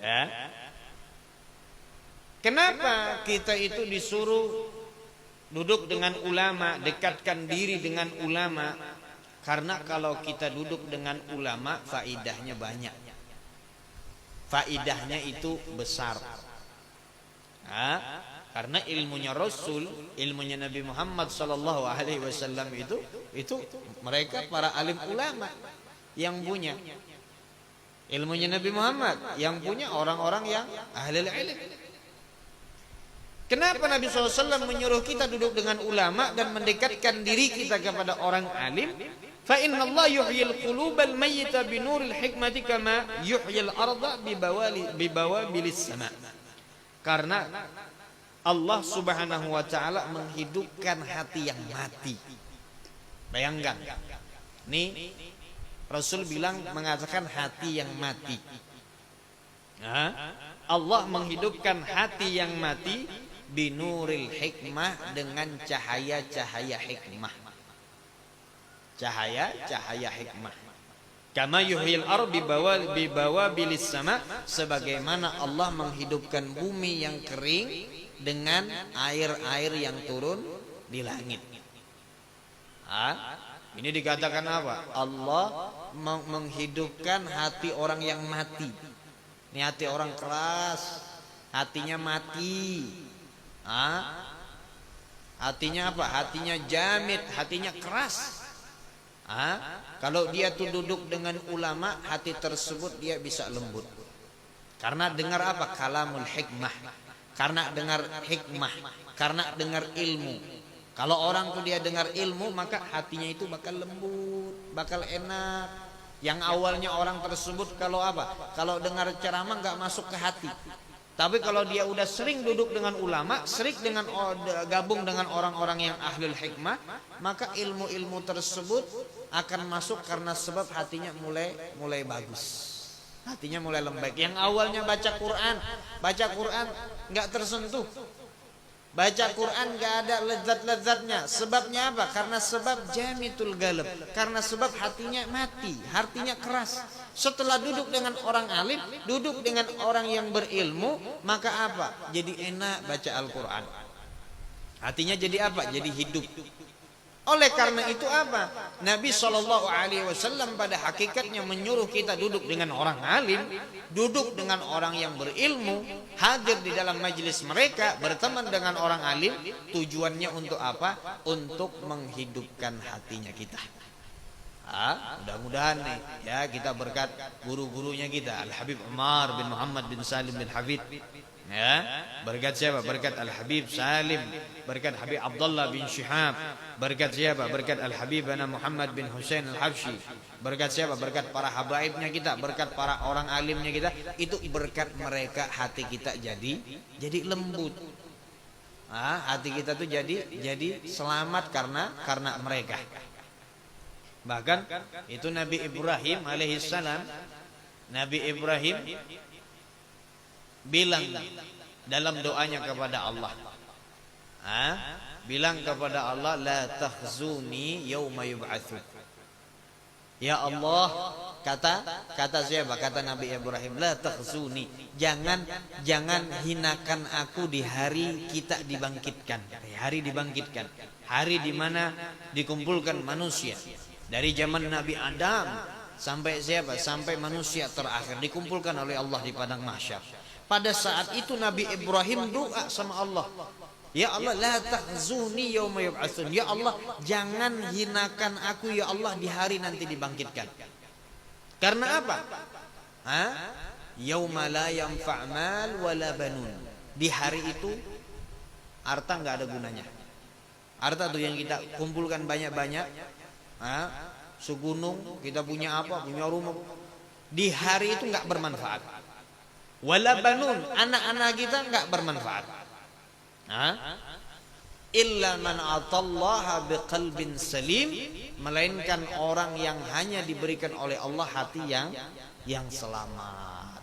Ya. Kenapa kita itu disuruh duduk dengan ulama, dekatkan diri dengan ulama? Karena kalau kita duduk dengan ulama, faidahnya banyak. Faidahnya itu besar. Karena ilmunya Rasul, ilmunya Nabi Muhammad sallallahu alaihi wasallam itu mereka para alim ulama yang punya. Ilmunya Nabi Muhammad yang punya orang-orang yang ahli ilmu. Kenapa Nabi SAW menyuruh kita duduk dengan ulama dan mendekatkan diri kita kepada orang alim? Fa inna Allah yuhyil qulubal mayyita binuril hikmati kama yuhyil arda bibawabilis sama. Karena Allah Subhanahu wa taala menghidupkan hati yang mati. Bayangkan. Nih Rasul mengatakan hati yang mati. Allah menghidupkan hati yang mati binuril hikmah, dengan cahaya-cahaya hikmah. Cahaya-cahaya hikmah. Kama yuhyil ardh bibawabilis sama, sebagaimana Allah menghidupkan bumi yang kering dengan air-air yang turun di langit. Ini dikatakan apa? Allah menghidupkan hati orang yang mati. Ini hati orang keras, hatinya mati. Hatinya apa? Hatinya jamid, hatinya keras. Kalau dia tuh duduk dengan ulama, hati tersebut dia bisa lembut. Karena dengar apa? Kalamul hikmah. Karena dengar hikmah, karena dengar ilmu. Kalau orang tuh dia dengar ilmu, maka hatinya itu bakal lembut, bakal enak. Yang awalnya orang tersebut kalau apa? Kalau dengar ceramah nggak masuk ke hati. Tapi kalau dia udah sering duduk dengan ulama, sering dengan gabung dengan orang-orang yang ahlul hikmah, maka ilmu-ilmu tersebut akan masuk karena sebab hatinya mulai bagus. Hatinya mulai lembek. Yang awalnya baca Quran nggak tersentuh. Baca Quran nggak ada lezat-lezatnya. Sebabnya apa? Karena sebab jamitul galab. Karena sebab hatinya mati, hatinya keras. Setelah duduk dengan orang alim, duduk dengan orang yang berilmu, maka apa? Jadi enak baca Al-Quran. Hatinya jadi apa? Jadi hidup. Oleh karena itu apa? Nabi SAW pada hakikatnya menyuruh kita duduk dengan orang alim, duduk dengan orang yang berilmu, hadir di dalam majelis mereka, berteman dengan orang alim. Tujuannya untuk apa? Untuk menghidupkan hatinya kita. Mudah-mudahan nih ya, kita berkat guru-gurunya kita, Al-Habib Umar bin Muhammad bin Salim bin Hafid. Ya, berkat siapa? Berkat Al-Habib Salim, berkat Habib Abdullah bin Syihab, berkat siapa? Berkat Al-Habib Muhammad bin Husain Al-Habsyi. Berkat siapa? Berkat para habaibnya kita, berkat para orang alimnya kita. Itu berkat mereka hati kita jadi lembut. Hati kita tuh jadi selamat karena mereka. Bahkan itu Nabi Ibrahim alaihissalam, Nabi Ibrahim bilang dalam doanya kepada Allah, bilang kepada Allah, la takhzuni yauma yub'atsun. Ya Allah, kata siapa? Kata Nabi Ibrahim, la takhzuni, jangan hinakan aku di hari kita dibangkitkan. Hari dibangkitkan, hari di mana dikumpulkan manusia. Dari zaman Nabi Adam sampai siapa? Sampai manusia terakhir dikumpulkan oleh Allah di padang mahsyar. Pada saat itu Nabi Ibrahim doa sama Allah, ya Allah, la tahzuni yauma yub'atsun. Ya Allah, jangan hinakan aku ya Allah di hari nanti dibangkitkan. Karena apa? Yauma la yanfa' mal wala banun. Di hari itu harta enggak ada gunanya. Harta tuh yang kita kumpulkan banyak-banyak, segunung, kita punya apa, punya rumah, di hari itu enggak bermanfaat. Wala banun, anak-anak kita enggak bermanfaat. Illa man atallaha biqalbin salim, melainkan orang yang hanya diberikan oleh Allah hati yang selamat.